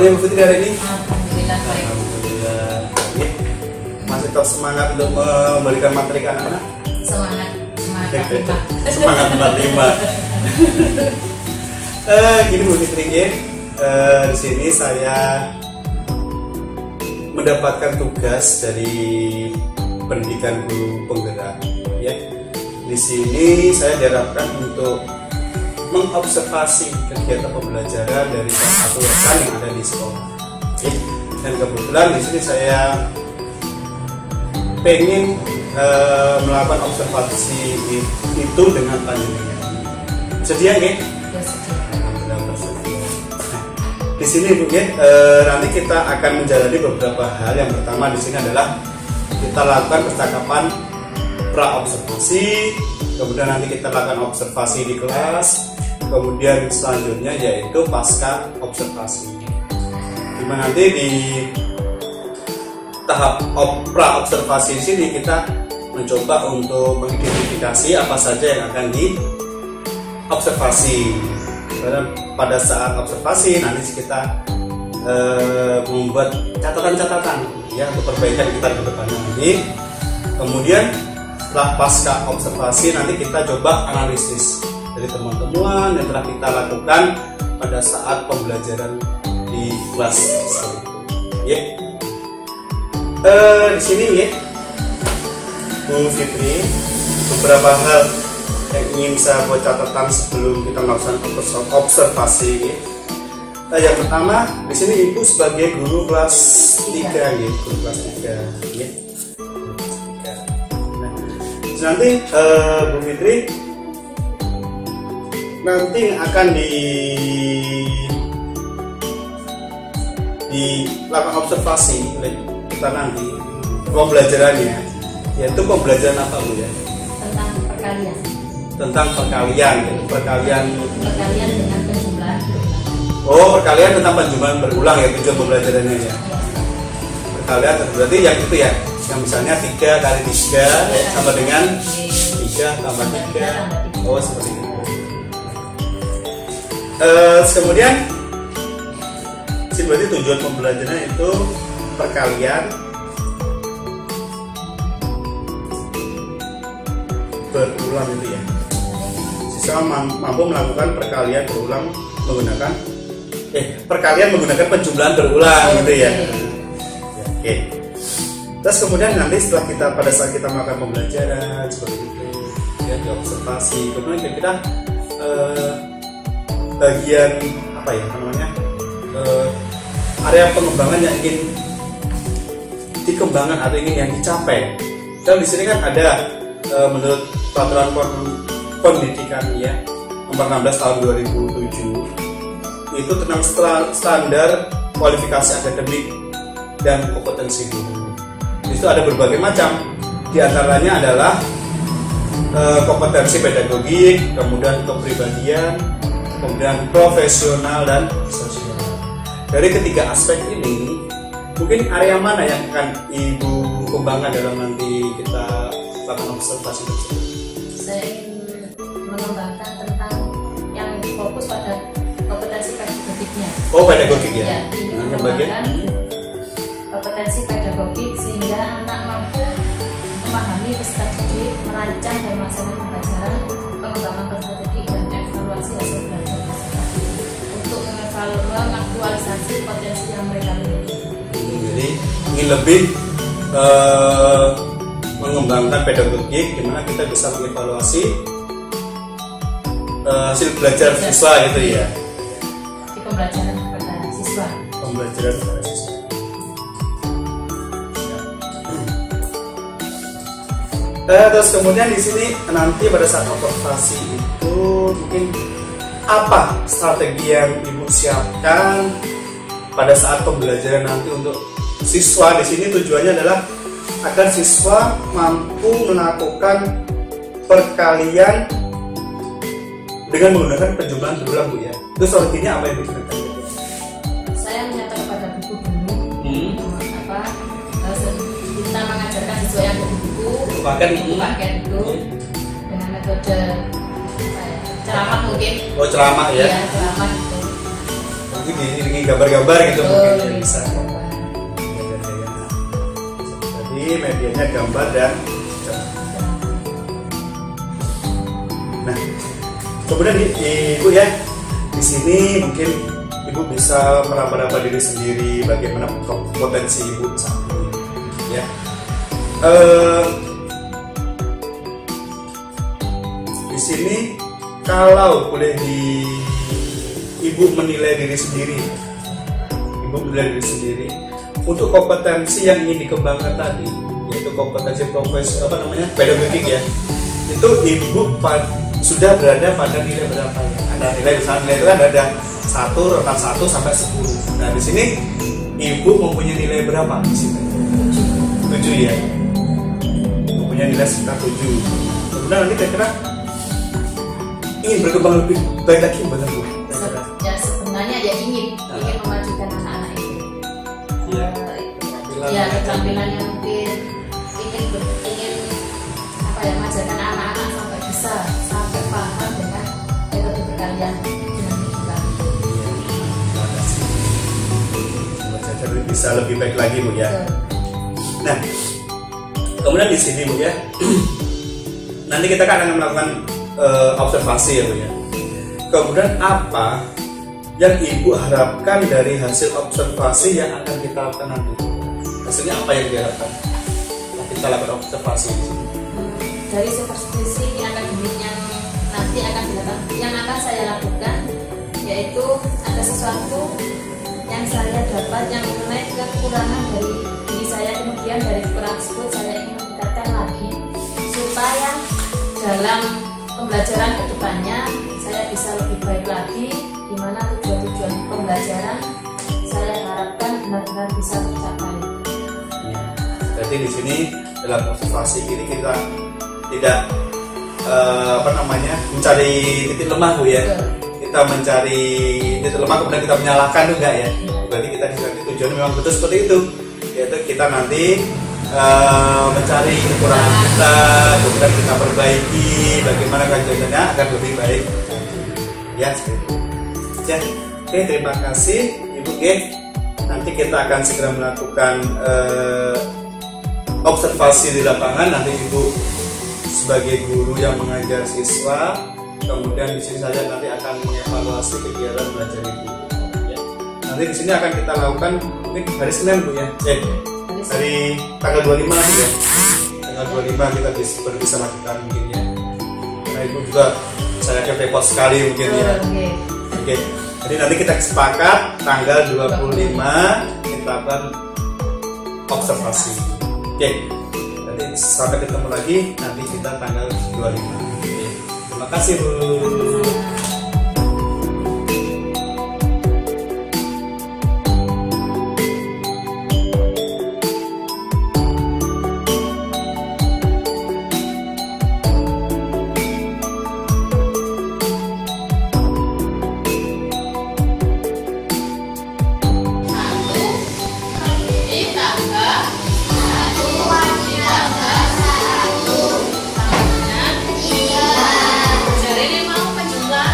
kabarnya Bu Fitri hari ini? Alhamdulillah baik. Alhamdulillah. Ya. Masih tetap semangat untuk memberikan materi ke anak-anak? Semangat 5. Semangat 45. Gini Bu Fitri, di sini saya mendapatkan tugas dari pendidikan guru penggerak. Ya, di sini saya diharapkan untuk mengobservasi kegiatan pembelajaran dari salah satu rekan yang ada di sekolah. Oke. Dan kebetulan di sini saya pengen melakukan observasi itu dengan panjenengan. Sedia nggih? Alhamdulillah bersedia. Di sini Bu nanti kita akan menjalani beberapa hal. Yang pertama di sini adalah kita lakukan percakapan pra observasi, kemudian nanti kita lakukan observasi di kelas. Kemudian selanjutnya yaitu pasca observasi, dimana nanti di tahap pra observasi sini kita mencoba untuk mengidentifikasi apa saja yang akan diobservasi. Karena pada saat observasi nanti kita membuat catatan-catatan ya untuk perbaikan kita ke depannya nanti. Kemudian setelah pasca observasi nanti kita coba analisis dari teman-teman yang telah kita lakukan pada saat pembelajaran di kelas seperti itu. Ya. Di sini ya, Bu Fitri, beberapa hal yang ingin saya buat catatan sebelum kita melakukan observasi. Ya. Yang pertama, di sini Ibu sebagai guru kelas 3 ya, guru kelas 3 ya. Nah, nanti Bu Fitri nanti akan dilakukan observasi oleh kita nanti pembelajarannya, yaitu pembelajaran apa Bu ya? Tentang perkalian. Tentang perkalian dengan penjumlahan. Oh, perkalian tentang penjumlahan berulang ya tujuan pembelajarannya ya. Perkalian berarti yang itu ya, yang misalnya 3 kali 3 sama dengan 3 tambah 3. Oh, seperti itu. Kemudian berarti tujuan pembelajaran itu perkalian berulang itu ya. Siswa mampu melakukan perkalian berulang menggunakan perkalian menggunakan penjumlahan berulang gitu ya. Oke. Terus kemudian nanti setelah kita pada saat kita melakukan pembelajaran seperti itu ya, diobservasi, kemudian kita bagian apa ya namanya area pengembangan yang ingin dikembangkan atau ingin yang dicapai. Dan di sini kan ada menurut peraturan pendidikan ya nomor 16 tahun 2007 itu tentang standar kualifikasi akademik dan kompetensi guru. Itu ada berbagai macam. Di antaranya adalah kompetensi pedagogik, kemudian kepribadian, kemudian profesional dan sosial. Dari ketiga aspek ini, mungkin area mana yang akan Ibu kembangkan dalam nanti kita lakukan observasi tersebut? Saya ingin mengembangkan tentang yang fokus pada kompetensi pedagogiknya. Oh, pedagogik ya? Yang bagian kompetensi pedagogik sehingga anak mampu memahami peserta didik, merancang dan melaksanakan pembelajaran, pengembangan pedagogik dan evaluasi hasil belajar peserta untuk mengaktualisasi potensi yang mereka miliki. Jadi ingin lebih mengembangkan pedagogik, di mana kita bisa mengevaluasi hasil belajar siswa gitu ya. Di pembelajaran kepada siswa. Pembelajaran kepada siswa. Terus kemudian di sini nanti pada saat observasi itu mungkin apa strategi yang Ibu siapkan pada saat pembelajaran nanti untuk siswa? Di sini tujuannya adalah agar siswa mampu melakukan perkalian dengan menggunakan penjumlahan berulang Bu ya. Itu strateginya apa yang digunakan? Saya menyatakan kepada buku dulu kita mengajarkan siswa yang ada di buku pakai itu dengan metode ceramah mungkin. Oh, ceramah ya? Iya, ceramah gitu. mungkin diiringi gambar-gambar gitu mungkin ya bisa. Jadi medianya gambar dan nah kemudian ibu ya di sini mungkin ibu bisa meraba-raba diri sendiri bagaimana potensi ibu saat ini ya. Di sini kalau boleh ibu menilai diri sendiri, untuk kompetensi yang ingin dikembangkan tadi, yaitu kompetensi pedagogik ya, itu ibu sudah berada pada nilai berapa ya? Ada nilai misalnya nilai itu kan ada 1 rentan 1 sampai 10. Nah di sini ibu mempunyai nilai berapa di sini? 7 ya, mempunyai nilai sekitar 7. Kemudian nanti kira-kira ingin berkembang lebih baik lagi benar Bu? Ya sebenarnya ya ingin memajukan anak-anak itu. Ya keterampilannya mungkin ingin apa ya mengajarkan anak-anak sampai paham dengan metode perkalian dinamika. Jadi bisa lebih baik lagi Bu ya. Nah kemudian di sini Bu ya, nanti kita akan melakukan observasi ya Bu ya. Kemudian apa yang ibu harapkan dari hasil observasi yang akan kita lakukan nanti? Hasilnya apa yang diharapkan? Kita lakukan observasi di sini. Dari supervisi akademik yang nanti akan dilakukan, yang akan saya lakukan, yaitu ada sesuatu yang saya dapat yang mengenai kekurangan dari diri saya, kemudian dari kekurangan tersebut saya ingin meningkatkan lagi supaya dalam pembelajaran kedepannya saya bisa lebih baik lagi, di mana tujuan pembelajaran saya harapkan benar-benar bisa tercapai. Jadi di sini dalam observasi ini kita tidak mencari titik lemah Bu ya. Kita mencari titik lemah kemudian kita menyalahkan itu enggak ya. Berarti kita disini tujuannya memang betul seperti itu, yaitu kita nanti mencari kekurangan kita, kemudian kita perbaiki bagaimana kajiannya agar lebih baik ya seperti itu. Ya, oke, terima kasih Ibu G. Nanti kita akan segera melakukan observasi di lapangan. Nanti Ibu sebagai guru yang mengajar siswa, kemudian di sini saya nanti akan mengevaluasi kegiatan belajar Ibu. Ya. Nanti di sini akan kita lakukan mungkin hari Senin Bu ya. Dari tanggal 25 nanti ya. Tanggal 25 kita bisa majukan mungkin ya. Karena Ibu juga saya repot sekali mungkin ya. Oke. Jadi nanti kita sepakat tanggal 25 kita akan observasi. Oke. Jadi sampai ketemu lagi nanti kita tanggal 25. Oke. Terima kasih Bu. Jadi ini mau menjumlah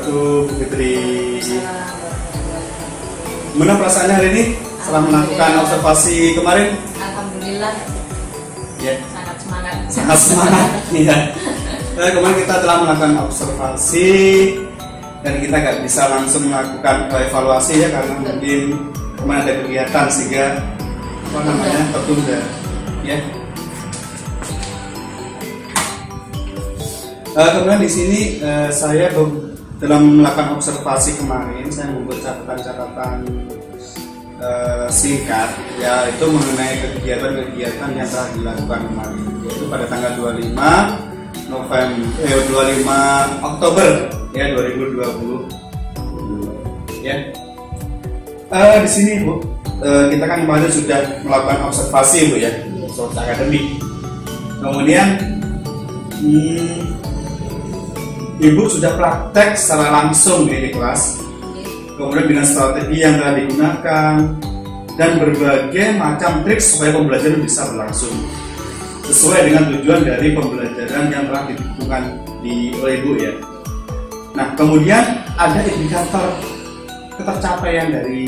wabarakatuh, Bu Fitri. Gimana perasaannya hari ini setelah melakukan observasi kemarin? Alhamdulillah. Ya. Sangat semangat. Sangat semangat. Iya. Kemarin kita telah melakukan observasi dan kita nggak bisa langsung melakukan evaluasi ya karena mungkin kemarin ada kegiatan sehingga tertunda. Ya. Kemudian di sini saya dalam melakukan observasi kemarin saya membuat catatan-catatan singkat yaitu mengenai kegiatan-kegiatan yang telah dilakukan kemarin, yaitu pada tanggal 25 Oktober ya 2020 ya. Di sini Bu, kita kan kemarin sudah melakukan observasi Bu ya, soal akademik. Kemudian Ibu sudah praktek secara langsung di kelas, kemudian dengan strategi yang telah digunakan dan berbagai macam trik supaya pembelajaran bisa berlangsung sesuai dengan tujuan dari pembelajaran yang telah ditentukan oleh Ibu ya. Nah, kemudian ada indikator ketercapaian dari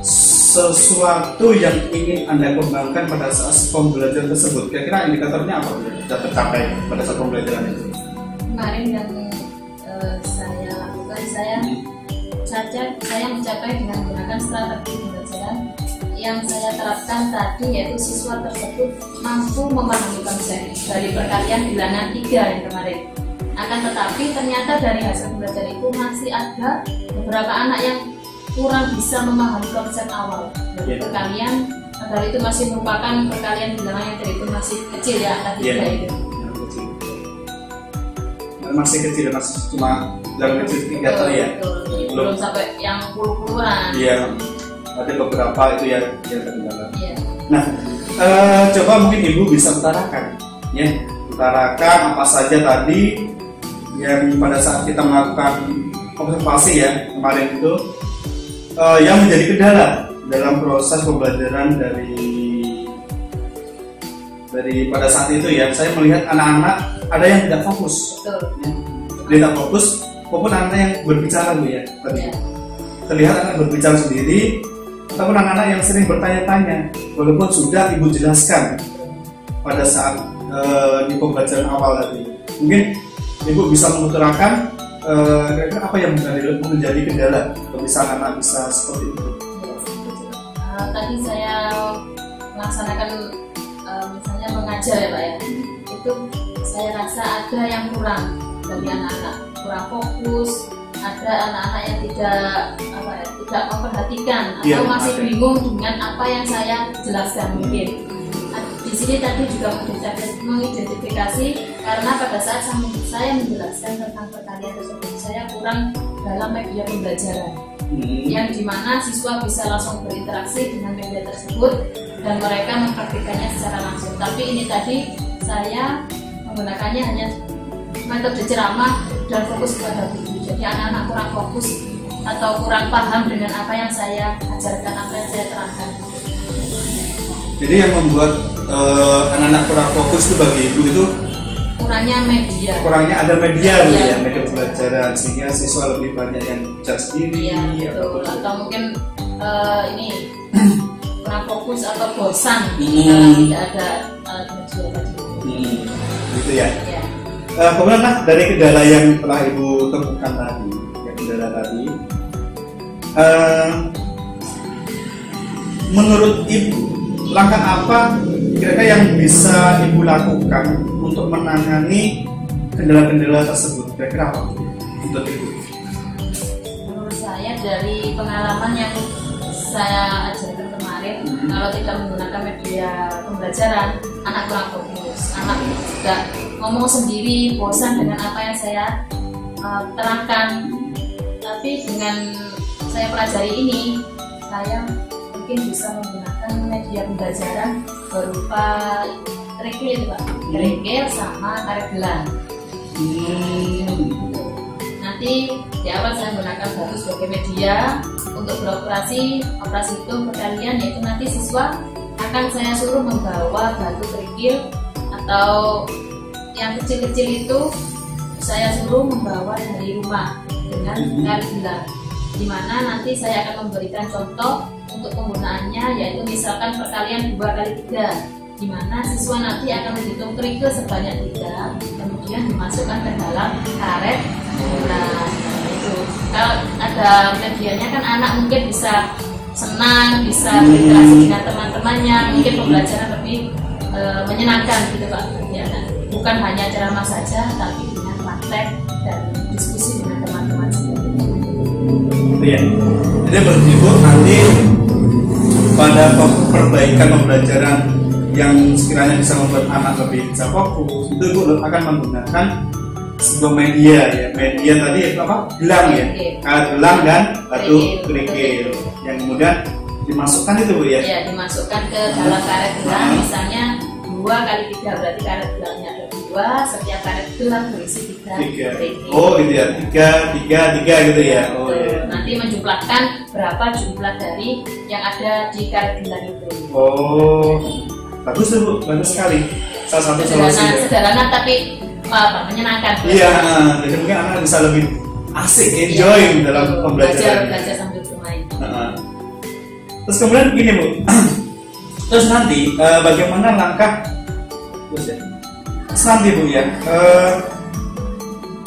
sesuatu yang ingin Anda kembangkan pada saat pembelajaran tersebut. Kira-kira indikatornya apa sudah tercapai pada saat pembelajaran itu? Kemarin yang saya lakukan, saya mencapai dengan menggunakan strategi pembelajaran yang saya terapkan tadi, yaitu siswa tersebut mampu memahami konsep dari perkalian bilangan 3 yang kemarin. Akan tetapi ternyata dari hasil pembelajaran itu masih ada beberapa anak yang kurang bisa memahami konsep awal dari perkalian, padahal itu masih merupakan perkalian bilangan yang terhitung masih kecil ya, tadi itu. Masih kecil, masih cuma dalam kecil 3 kali ya, belum sampai yang puluh-puluhan. Iya, ada beberapa itu yang terkendala. Iya. Nah, coba mungkin Ibu bisa utarakan apa saja tadi yang pada saat kita melakukan observasi ya kemarin itu yang menjadi kendala dalam proses pembelajaran dari pada saat itu ya. Saya melihat anak-anak ada yang tidak fokus. Betul. Ya. Tidak fokus, maupun anak yang berbicara Bu ya. Tadi. Terlihat anak berbicara sendiri, ataupun anak-anak yang sering bertanya-tanya, walaupun sudah Ibu jelaskan pada saat di pembelajaran awal tadi. Mungkin Ibu bisa mengutarakan apa yang menjadi kendala bisa anak bisa seperti itu. Tadi saya melaksanakan misalnya mengajar ya Pak ya, itu saya rasa ada yang kurang dari anak-anak, kurang fokus, ada anak-anak yang tidak memperhatikan atau masih bingung dengan apa yang saya jelaskan mungkin. Di sini tadi juga mengidentifikasi karena pada saat saya menjelaskan tentang perkalian tersebut saya kurang dalam media pembelajaran, yang dimana siswa bisa langsung berinteraksi dengan media tersebut dan mereka mempraktikannya secara langsung. Tapi ini tadi saya menggunakannya hanya metode ceramah dan fokus kepada guru. Jadi anak-anak kurang fokus atau kurang paham dengan apa yang saya ajarkan, apa yang saya terangkan. Jadi yang membuat anak-anak kurang fokus itu bagi Ibu itu kurangnya media. Kurangnya ada media ya, media pembelajaran sehingga siswa lebih banyak yang belajar sendiri. Iya, betul. Atau mungkin ini kurang fokus atau bosan karena tidak ada media tadi. Gitu ya. Ya. Kemudian dari kendala yang telah Ibu temukan tadi, kendala tadi, menurut Ibu langkah apa kira-kira yang bisa Ibu lakukan untuk menangani kendala-kendala tersebut? Kira-kira apa untuk Ibu? Menurut saya dari pengalaman yang saya ajarkan kemarin, kalau tidak menggunakan media pembelajaran, anak kurang fokus, anak juga ngomong sendiri, bosan dengan apa yang saya terangkan. Tapi dengan saya pelajari ini, saya mungkin bisa menggunakan media pembelajaran berupa kerikil itu Pak, kerikil sama tarik gelang. Nanti di awal saya menggunakan batu sebagai media untuk operasi itu perkalian, yaitu nanti siswa akan saya suruh membawa batu kerikil atau yang kecil-kecil itu saya suruh membawa dari rumah dengan karet gelang, di mana nanti saya akan memberikan contoh untuk penggunaannya, yaitu misalkan perkalian 2x3, di mana siswa nanti akan menghitung kerikil sebanyak 3, kemudian dimasukkan ke dalam karet gelang. Itu kalau ada medianya kan anak mungkin bisa senang, bisa berinteraksi dengan teman-temannya, mungkin pembelajaran lebih menyenangkan gitu Pak. Ya, bukan hanya ceramah saja, tapi dengan praktek dan diskusi dengan teman-teman sendiri. Iya. Jadi menurut Ibu nanti pada perbaikan pembelajaran yang sekiranya bisa membuat anak lebih bisa fokus, itu Ibu akan menggunakan sebuah media ya. Media tadi itu apa? Gelang ya. Karet gelang dan batu kerikil. Yang kemudian dimasukkan itu Bu ya. Ya, dimasukkan ke dalam karet gelang, misalnya 2x3, berarti karet gelangnya ada 2, setiap karet gelang berisi 3 kerikil. Oh gitu ya, 3 gitu ya. Oh iya. Nanti menjumlahkan berapa jumlah dari yang ada di karet gelang itu. Oh, bagus tuh Bu, bagus sekali. Salah satu solusi. Sederhana tapi menyenangkan. Iya, jadi mungkin anak bisa lebih asik, enjoy dalam pembelajaran. Belajar sambil bermain. Terus kemudian gini Bu, terus nanti bagaimana langkah terus nanti Bu ya,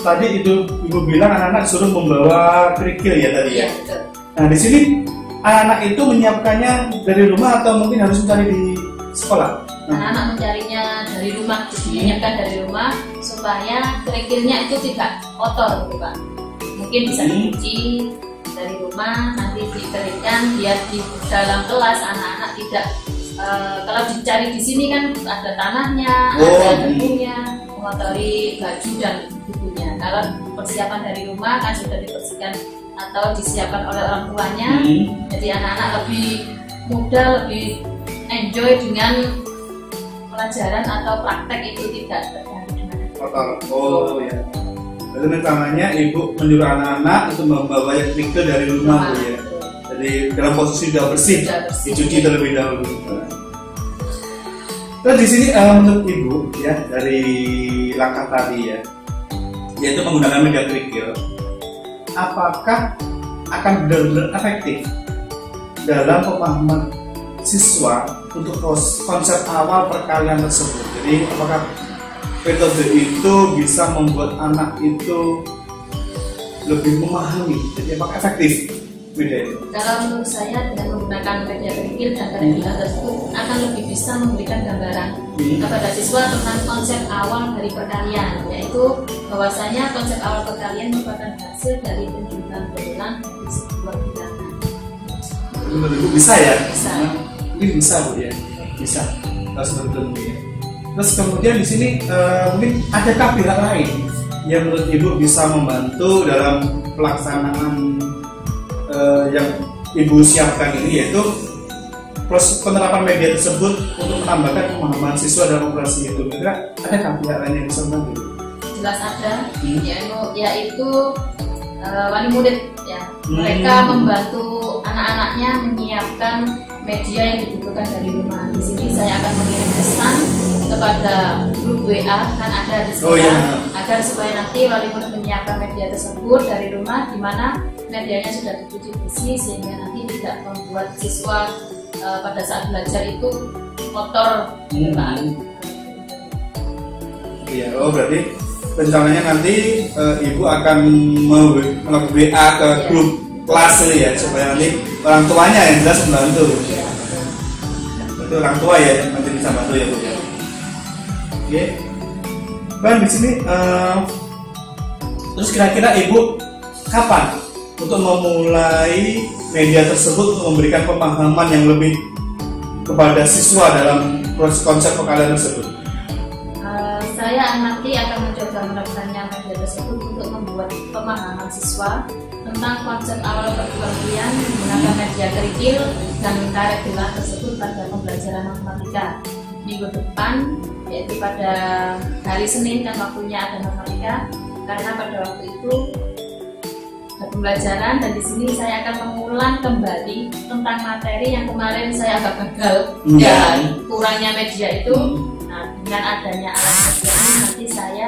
tadi itu Ibu bilang anak-anak suruh membawa kerikil ya tadi ya. Betul. Nah di sini anak-anak itu menyiapkannya dari rumah atau mungkin harus mencari di sekolah? Anak-anak mencarinya dari rumah, menyiapkan dari rumah supaya kerikilnya itu tidak kotor gitu Pak. Mungkin bisa dicuci dari rumah, nanti dikeringkan biar di dalam kelas anak-anak tidak kalau dicari di sini kan ada tanahnya, ada debunya, mengotori baju dan bukunya. Kalau persiapan dari rumah kan sudah dibersihkan atau disiapkan oleh orang tuanya, jadi anak-anak lebih mudah, lebih enjoy dengan pelajaran atau praktek itu tidak terganggu dengan kotor. Oh ya. Lalu pertamanya Ibu menyuruh anak-anak untuk membawa kerikil dari rumah Bu ya. Jadi dalam posisi sudah bersih, dicuci terlebih dahulu. Terus di sini menurut Ibu ya, dari langkah tadi ya, yaitu menggunakan media kerikil, apakah akan benar-benar efektif dalam pemahaman siswa untuk konsep awal perkalian tersebut? Jadi apakah metode itu bisa membuat anak itu lebih memahami? Jadi apakah efektif media itu? Kalau menurut saya dengan menggunakan media kerikil dan karet gelang tersebut akan lebih bisa memberikan gambaran kepada siswa tentang konsep awal dari perkalian, yaitu bahwasanya konsep awal perkalian merupakan hasil dari penjumlahan berulang dari sebuah bilangan. Menurut Ibu bisa ya? Bisa. Mungkin bisa Bu ya, bisa. Kalau seperti itu ya. Terus kemudian di sini mungkin adakah pihak lain yang menurut Ibu bisa membantu dalam pelaksanaan yang Ibu siapkan ini, yaitu proses penerapan media tersebut untuk menambahkan pemahaman siswa dalam operasi itu? Kira adakah pihak lain yang bisa membantu? Jelas ada, yaitu wali murid ya. Mereka membantu anak-anaknya menyiapkan media yang dibutuhkan dari rumah. Di sini saya akan mengirim pesan kepada grup WA kan ada di sekolah, agar supaya nanti wali murid menyiapkan media tersebut dari rumah, di mana medianya sudah dicuci bersih sehingga nanti tidak membuat siswa pada saat belajar itu kotor. Iya, oh berarti rencananya nanti Ibu akan melakukan WA ke grup kelas ya, supaya nanti orang tuanya yang jelas membantu. Itu orang tua ya yang nanti bisa bantu ya Bu. Oke. Dan di sini terus kira-kira Ibu kapan untuk memulai media tersebut untuk memberikan pemahaman yang lebih kepada siswa dalam proses konsep perkalian tersebut? Saya nanti akan mencoba menerapkannya media tersebut untuk membuat pemahaman siswa tentang konsep awal perkalian menggunakan media kerikil dan karet gelang tersebut pada pembelajaran matematika minggu depan, yaitu pada hari Senin kan waktunya ada matematika, karena pada waktu itu ada pembelajaran dan di sini saya akan mengulang kembali tentang materi yang kemarin saya agak gagal dan kurangnya media itu. Nah, dengan adanya alat media ini nanti saya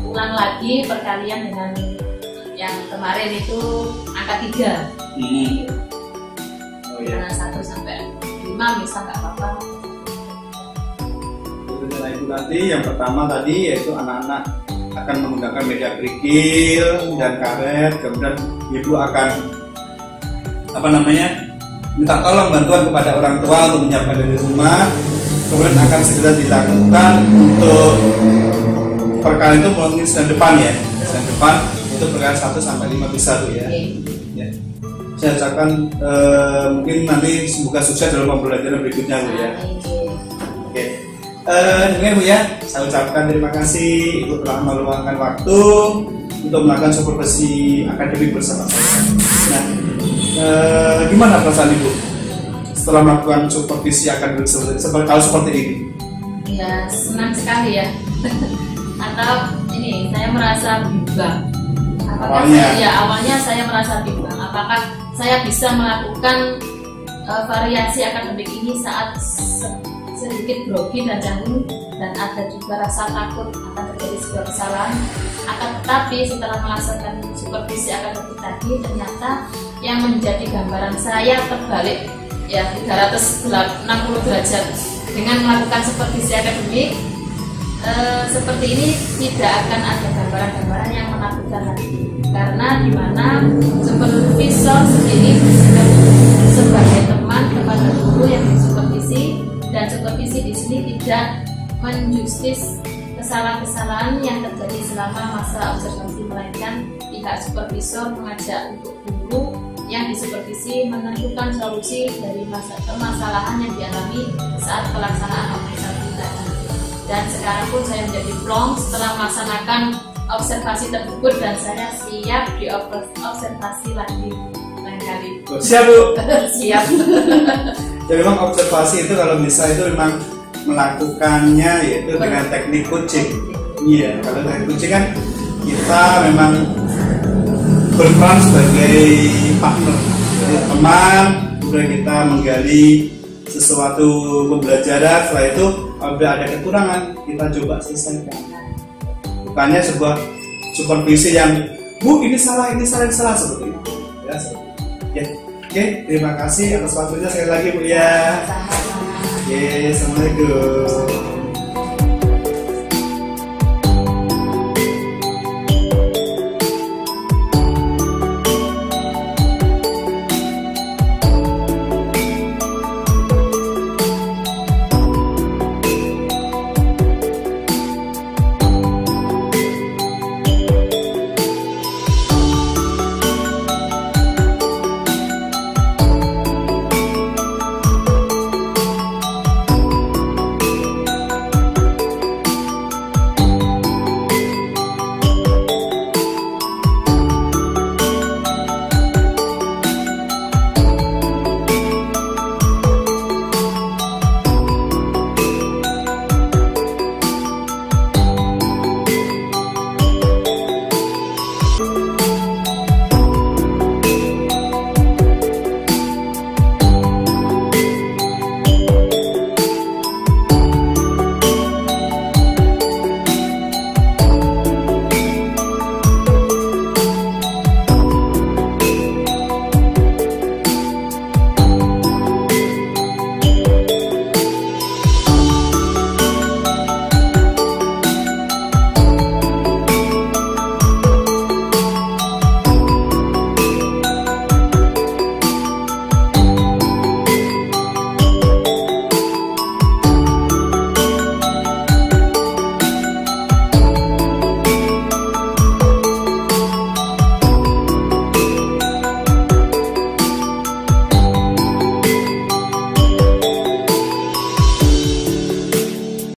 ulang lagi perkalian dengan yang kemarin itu angka 3. Oh iya. Karena 1 sampai 5 bisa nggak apa-apa. Nah, itu nanti yang pertama tadi yaitu anak-anak akan menggunakan media kerikil dan karet, kemudian ibu akan minta tolong bantuan kepada orang tua untuk menyiapkan dari rumah, kemudian akan segera dilakukan untuk perkara itu mungkin Senin depan ya, Senin depan itu perkara 1 sampai 5 bisa Bu ya. Ya. Saya ucapkan mungkin nanti semoga sukses dalam pembelajaran berikutnya Bu ya. Oke. Demikian Bu ya, saya ucapkan terima kasih Ibu telah meluangkan waktu untuk melakukan supervisi akademik bersama saya. Nah, gimana perasaan Ibu setelah melakukan supervisi akademik seperti ini? Ya senang sekali ya. Atau ini saya merasa bimbang. Awalnya saya merasa bimbang. Apakah saya bisa melakukan variasi akademik ini saat sedikit grogi dan canggung, dan ada juga rasa takut akan terjadi sebuah kesalahan. Akan tetapi setelah melaksanakan supervisi akademik tadi, ternyata yang menjadi gambaran saya terbalik ya 360 derajat dengan melakukan supervisi akademik. Seperti ini tidak akan ada gambaran-gambaran yang menakutkan lagi, karena dimana supervisor sendiri bersikap sebagai teman kepada guru yang disupervisi, dan supervisi di sini tidak menjustis kesalahan-kesalahan yang terjadi selama masa observasi, melainkan pihak supervisor mengajak untuk guru yang disupervisi menentukan solusi dari permasalahan yang dialami saat pelaksanaan observasi tadi. Dan sekarang pun saya menjadi plong setelah melaksanakan observasi tersebut, dan saya siap diobservasi lagi lain kali. Siap Bu? Siap. Jadi memang observasi itu kalau bisa itu memang melakukannya yaitu dengan teknik coaching. Iya, kalau teknik coaching kan kita memang berperan sebagai partner, teman, kemudian kita menggali sesuatu pembelajaran, setelah itu apabila ada kekurangan kita coba selesaikan. Bukannya sebuah supervisi yang Bu ini salah seperti itu. Ya, ya. Oke, terima kasih atas waktunya sekali lagi Bu ya. Oke, assalamualaikum.